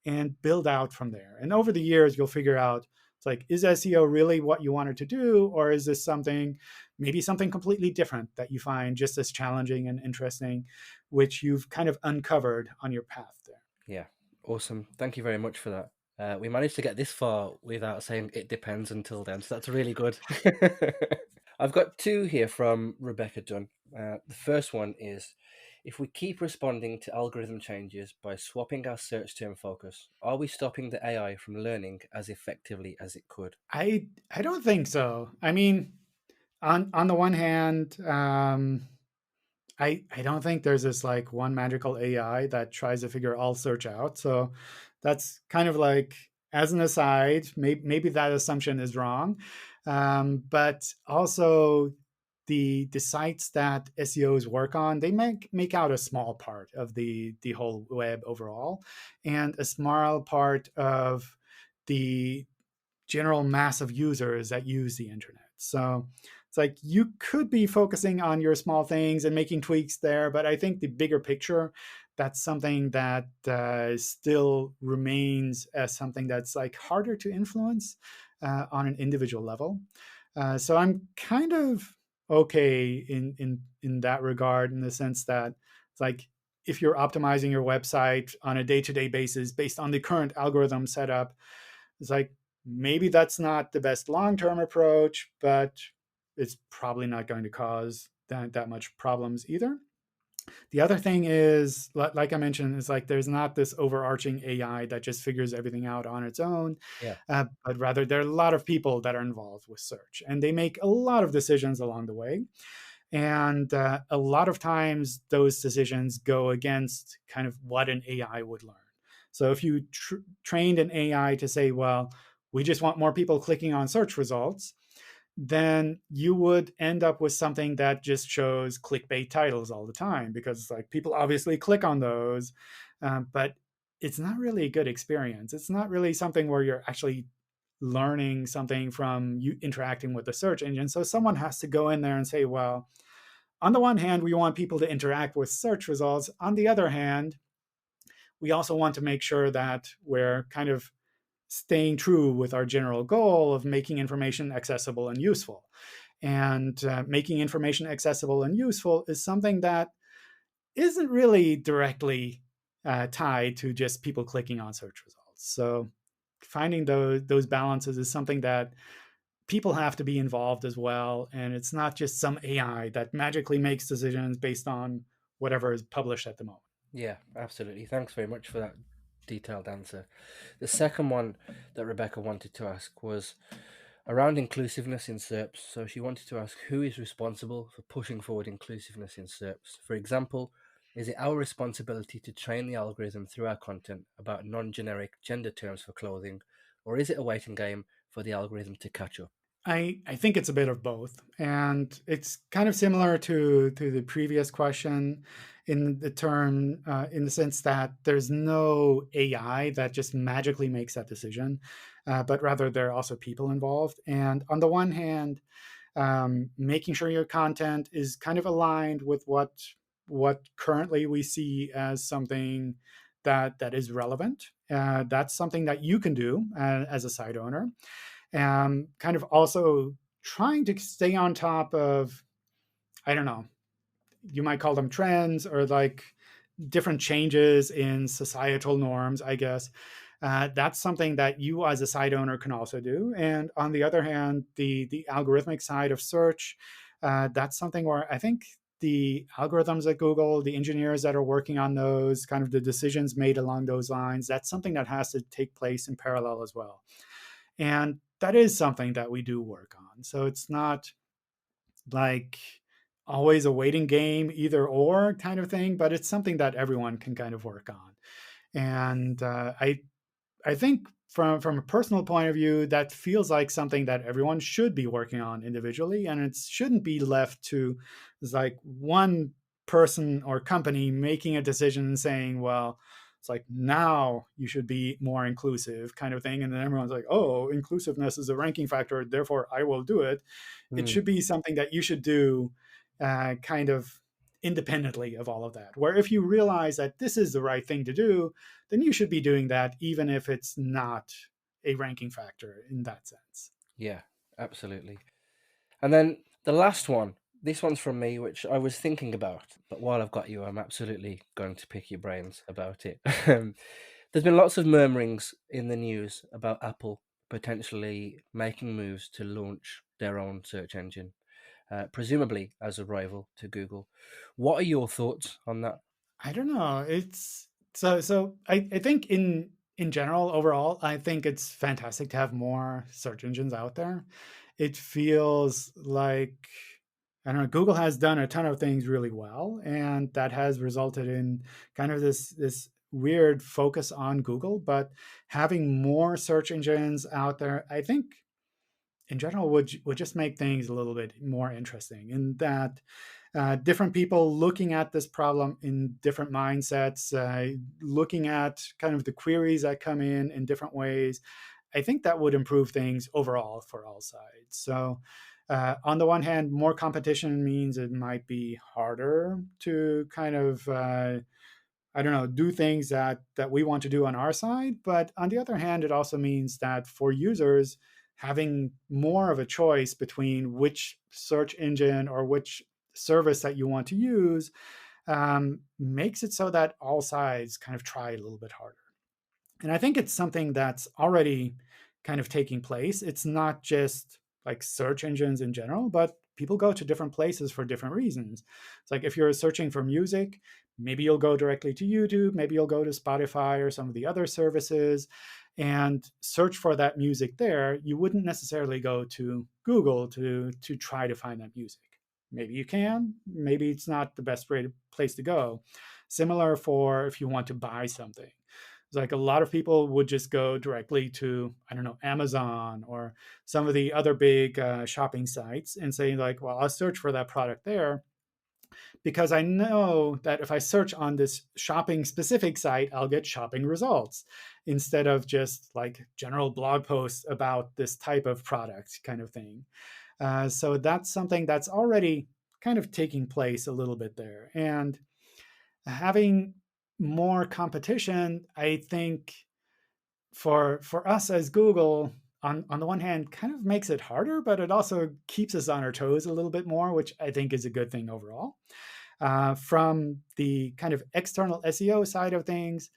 Speaker 2: and build out from there. And over the years, you'll figure out, it's like, is SEO really what you wanted to do? Or is this something, maybe something completely different that you find just as challenging and interesting, which you've kind of uncovered on your path there?
Speaker 1: Yeah, awesome. Thank you very much for that. We managed to get this far without saying it depends until then, so that's really good. I've got two here from Rebecca Dunn. The first one is, if we keep responding to algorithm changes by swapping our search term focus, are we stopping the AI from learning as effectively as it could?
Speaker 2: I don't think so. I mean, on the one hand, I don't think there's this like one magical AI that tries to figure all search out. So that's kind of like, as an aside, maybe that assumption is wrong. But also the sites that SEOs work on, they make out a small part of the whole web overall, and a small part of the general mass of users that use the internet. So it's like you could be focusing on your small things and making tweaks there, but I think the bigger picture, that's something that still remains as something that's like harder to influence on an individual level. So I'm kind of okay in that regard, in the sense that it's like, if you're optimizing your website on a day-to-day basis based on the current algorithm setup, it's like, maybe that's not the best long-term approach, but it's probably not going to cause that much problems either. The other thing is, like I mentioned, is like there's not this overarching AI that just figures everything out on its own,
Speaker 1: Yeah,
Speaker 2: but rather there are a lot of people that are involved with search, and they make a lot of decisions along the way. And a lot of times those decisions go against kind of what an AI would learn. So if you trained an AI to say, well, we just want more people clicking on search results, then you would end up with something that just shows clickbait titles all the time, because like people obviously click on those, but it's not really a good experience. It's not really something where you're actually learning something from you interacting with the search engine. So someone has to go in there and say, well, on the one hand, we want people to interact with search results. On the other hand, we also want to make sure that we're kind of staying true with our general goal of making information accessible and useful. And making information accessible and useful is something that isn't really directly tied to just people clicking on search results. So finding those balances is something that people have to be involved as well. And it's not just some AI that magically makes decisions based on whatever is published at the moment.
Speaker 1: Yeah, absolutely. Thanks very much for that detailed answer. The second one that Rebecca wanted to ask was around inclusiveness in SERPs. So she wanted to ask who is responsible for pushing forward inclusiveness in SERPs. For example, is it our responsibility to train the algorithm through our content about non generic gender terms for clothing, or is it a waiting game for the algorithm to catch up?
Speaker 2: I think it's a bit of both. And it's kind of similar to the previous question in the term, in the sense that there's no AI that just magically makes that decision, but rather there are also people involved. And on the one hand, making sure your content is kind of aligned with what currently we see as something that is relevant. That's something that you can do as a site owner. Kind of also trying to stay on top of, I don't know, you might call them trends or like different changes in societal norms, I guess. That's something that you as a site owner can also do. And on the other hand, the algorithmic side of search, that's something where I think the algorithms at Google, the engineers that are working on those, kind of the decisions made along those lines, that's something that has to take place in parallel as well. And that is something that we do work on. So it's not like always a waiting game, either or kind of thing, but it's something that everyone can kind of work on. And I think from a personal point of view, that feels like something that everyone should be working on individually, and it shouldn't be left to like one person or company making a decision and saying, "Well, it's like now you should be more inclusive," kind of thing, and then everyone's like, "Oh, inclusiveness is a ranking factor, therefore I will do it." It
Speaker 1: Mm,
Speaker 2: should be something that you should do, kind of independently of all of that. Where if you realize that this is the right thing to do, then you should be doing that, even if it's not a ranking factor in that sense.
Speaker 1: yeah, absolutely. And then the last one, this one's from me, which I was thinking about, but while I've got you, I'm absolutely going to pick your brains about it. There's been lots of murmurings in the news about Apple potentially making moves to launch their own search engine, presumably as a rival to Google. What are your thoughts on that?
Speaker 2: I don't know. It's I think in general, overall, I think it's fantastic to have more search engines out there. It feels like, I don't know, Google has done a ton of things really well, and that has resulted in kind of this weird focus on Google. But having more search engines out there, I think in general would just make things a little bit more interesting in that different people looking at this problem in different mindsets, looking at kind of the queries that come in different ways. I think that would improve things overall for all sides. So on the one hand, more competition means it might be harder to kind of I don't know, do things that we want to do on our side. But on the other hand, it also means that for users, having more of a choice between which search engine or which service that you want to use makes it so that all sides kind of try a little bit harder. And I think it's something that's already kind of taking place. It's not just like search engines in general, but people go to different places for different reasons. It's like if you're searching for music, maybe you'll go directly to YouTube, maybe you'll go to Spotify or some of the other services and search for that music there. You wouldn't necessarily go to Google to try to find that music. Maybe you can, maybe it's not the best place to go. Similar for if you want to buy something. It's like a lot of people would just go directly to, I don't know, Amazon or some of the other big shopping sites and say, like, well, I'll search for that product there because I know that if I search on this shopping specific site, I'll get shopping results instead of just like general blog posts about this type of product kind of thing. So that's something that's already kind of taking place a little bit there. And having more competition, I think for us as Google, on the one hand, kind of makes it harder, but it also keeps us on our toes a little bit more, which I think is a good thing overall. From the kind of external SEO side of things,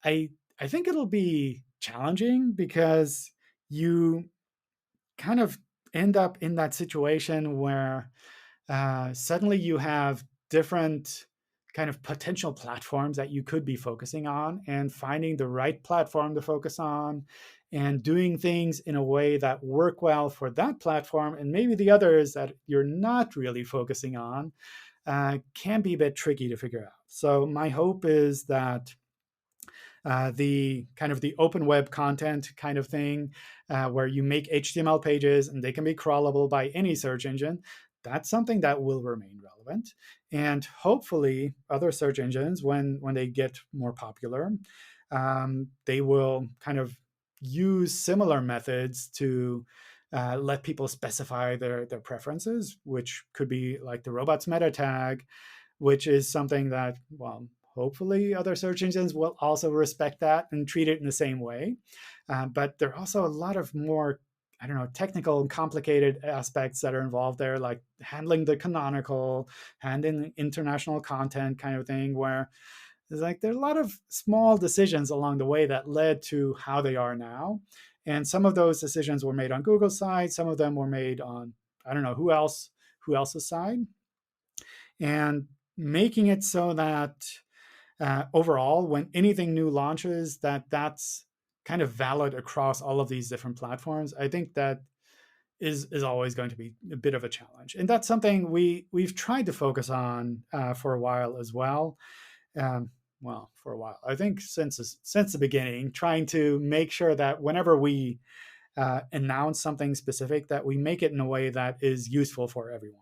Speaker 2: I I think it'll be challenging because you kind of end up in that situation where suddenly you have different kind of potential platforms that you could be focusing on, and finding the right platform to focus on and doing things in a way that work well for that platform, and maybe the others that you're not really focusing on can be a bit tricky to figure out. So my hope is that the kind of the open web content kind of thing, where you make HTML pages and they can be crawlable by any search engine. That's something that will remain relevant, and hopefully, other search engines, when they get more popular, they will kind of use similar methods to let people specify their preferences, which could be like the robots meta tag, which is something that, well, hopefully other search engines will also respect that and treat it in the same way. But there are also a lot of more, I don't know, technical and complicated aspects that are involved there, like handling the canonical, handling international content kind of thing, where there's like there are a lot of small decisions along the way that led to how they are now. And some of those decisions were made on Google's side, some of them were made on, I don't know, who else's side. And making it so that overall, when anything new launches, that's kind of valid across all of these different platforms, I think that is always going to be a bit of a challenge, and that's something we've tried to focus on for a while as well. Well, for a while, I think since the beginning, trying to make sure that whenever we announce something specific, that we make it in a way that is useful for everyone.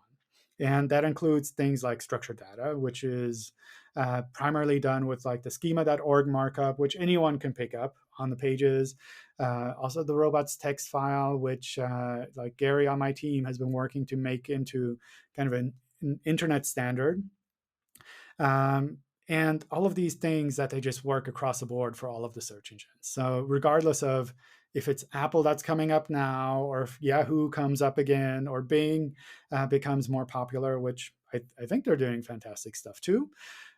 Speaker 2: And that includes things like structured data, which is primarily done with like the schema.org markup, which anyone can pick up on the pages. Also, the robots text file, which like Gary on my team has been working to make into kind of an internet standard. And all of these things that they just work across the board for all of the search engines. So regardless of if it's Apple that's coming up now, or if Yahoo comes up again, or Bing becomes more popular, which I think they're doing fantastic stuff too.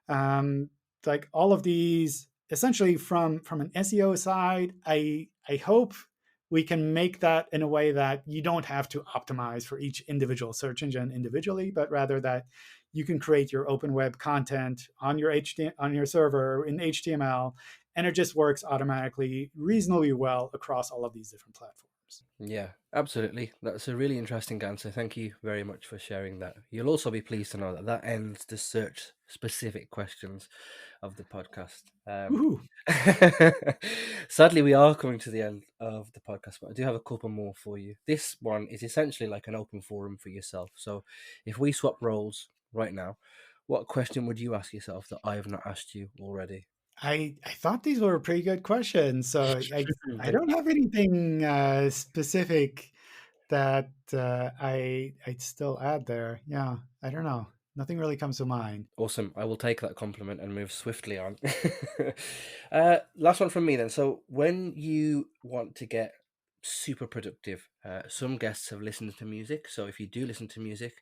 Speaker 2: Um, like all of these, essentially from an SEO side, I hope we can make that in a way that you don't have to optimize for each individual search engine individually, but rather that you can create your open web content on your on your server in HTML, and it just works automatically reasonably well across all of these different platforms.
Speaker 1: Yeah, absolutely. That's a really interesting answer. Thank you very much for sharing that. You'll also be pleased to know that that ends the search specific questions of the podcast.
Speaker 2: Woohoo!
Speaker 1: Sadly, we are coming to the end of the podcast, but I do have a couple more for you. This one is essentially like an open forum for yourself. So if we swap roles right now, what question would you ask yourself that I have not asked you already?
Speaker 2: I thought these were pretty good questions, so I
Speaker 1: Thank
Speaker 2: don't
Speaker 1: you.
Speaker 2: have anything specific that I'd still add there. Yeah, I don't know. Nothing really comes to mind.
Speaker 1: Awesome. I will take that compliment and move swiftly on. Last one from me then. So, when you want to get super productive, some guests have listened to music. So, if you do listen to music,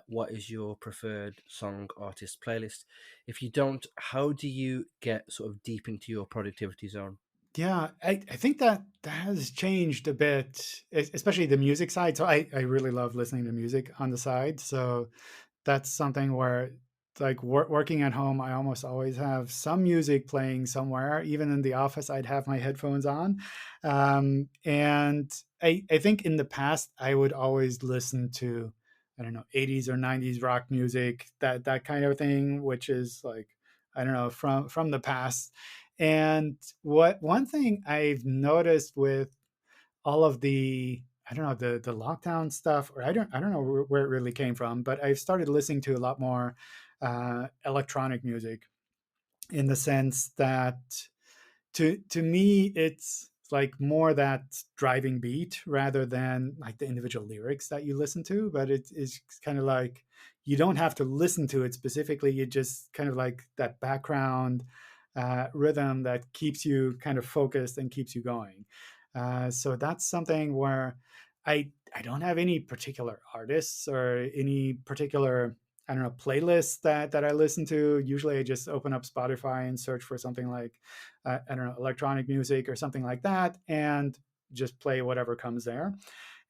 Speaker 1: what is your preferred song artist playlist? If you don't, how do you get sort of deep into your productivity zone?
Speaker 2: Yeah, I think that has changed a bit, especially the music side. So I really love listening to music on the side. So that's something where, like working at home, I almost always have some music playing somewhere. Even in the office, I'd have my headphones on. And I think in the past, I would always listen to, I don't know, 80s or 90s rock music, that kind of thing, which is like, I don't know, from the past. And what one thing I've noticed with all of the, I don't know, the lockdown stuff, or I don't know where it really came from, but I've started listening to a lot more electronic music, in the sense that to me it's like more that driving beat rather than like the individual lyrics that you listen to, but it's kind of like you don't have to listen to it specifically. You just kind of like that background rhythm that keeps you kind of focused and keeps you going. So that's something where I don't have any particular artists or any particular, I don't know, playlists that I listen to. Usually I just open up Spotify and search for something like I don't know, electronic music or something like that, and just play whatever comes there.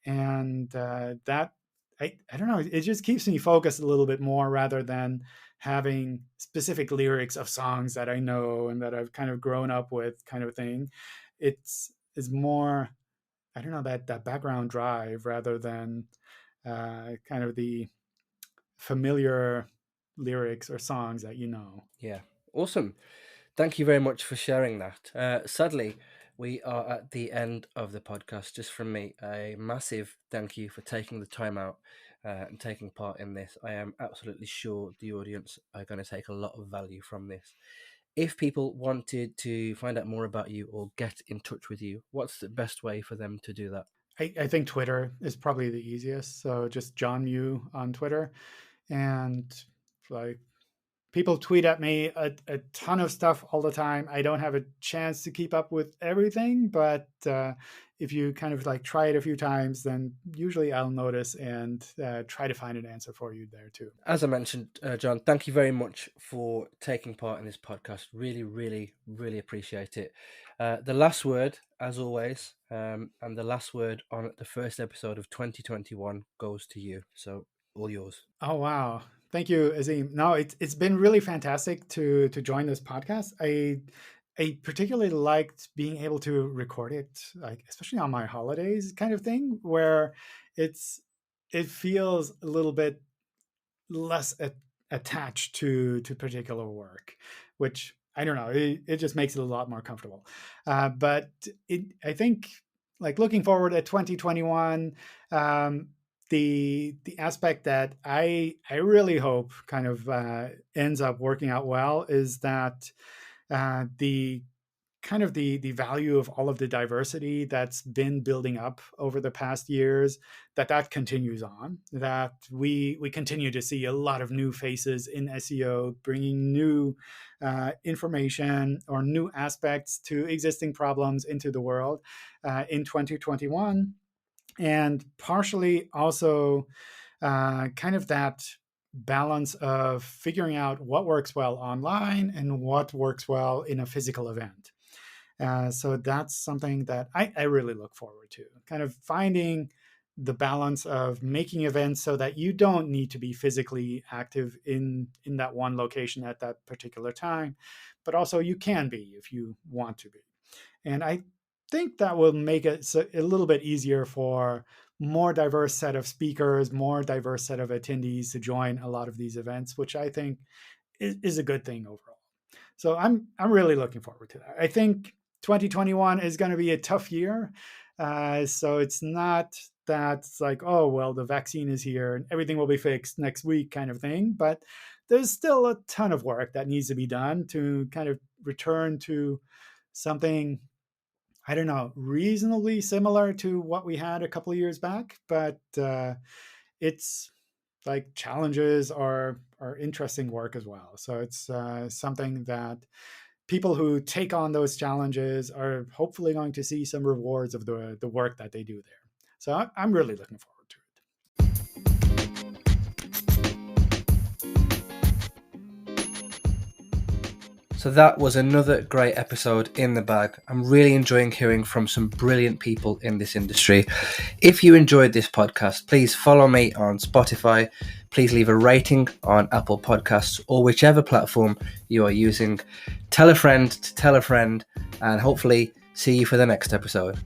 Speaker 2: And that I don't know, it just keeps me focused a little bit more rather than having specific lyrics of songs that I know and that I've kind of grown up with, kind of thing. It's more, I don't know, that background drive rather than kind of the familiar lyrics or songs that you know.
Speaker 1: Yeah, awesome. Thank you very much for sharing that. Sadly, we are at the end of the podcast. Just from me, a massive thank you for taking the time out and taking part in this. I am absolutely sure the audience are going to take a lot of value from this. If people wanted to find out more about you or get in touch with you, what's the best way for them to do that?
Speaker 2: I think Twitter is probably the easiest. So just John Mew on Twitter. And like, people tweet at me a ton of stuff all the time. I don't have a chance to keep up with everything, but if you kind of like try it a few times, then usually I'll notice and try to find an answer for you there too.
Speaker 1: As I mentioned, John, thank you very much for taking part in this podcast. Really, really, really appreciate it. The last word, as always, and the last word on the first episode of 2021 goes to you. So, all yours.
Speaker 2: Oh wow. Thank you, Azim. No, it's been really fantastic to join this podcast. I particularly liked being able to record it, like especially on my holidays kind of thing, where it's it feels a little bit less attached to particular work, which I don't know. It just makes it a lot more comfortable. But I think, like looking forward at 2021, the aspect that I really hope kind of ends up working out well is that the kind of the value of all of the diversity that's been building up over the past years, that continues on, that we continue to see a lot of new faces in SEO bringing new information or new aspects to existing problems into the world in 2021, and partially also kind of that balance of figuring out what works well online and what works well in a physical event. So that's something that I really look forward to, kind of finding the balance of making events so that you don't need to be physically active in that one location at that particular time, but also you can be if you want to be. And I think that will make it a little bit easier for more diverse set of speakers, more diverse set of attendees to join a lot of these events, which I think is a good thing overall. So I'm really looking forward to that. I think 2021 is going to be a tough year. So it's not that it's like, oh, well, the vaccine is here and everything will be fixed next week kind of thing. But there's still a ton of work that needs to be done to kind of return to something, I don't know, reasonably similar to what we had a couple of years back. But it's like challenges are interesting work as well. So it's something that people who take on those challenges are hopefully going to see some rewards of the work that they do there. So I'm really looking forward to it.
Speaker 1: So that was another great episode in the bag. I'm really enjoying hearing from some brilliant people in this industry. If you enjoyed this podcast, please follow me on Spotify. Please leave a rating on Apple Podcasts or whichever platform you are using. Tell a friend to tell a friend, and hopefully see you for the next episode.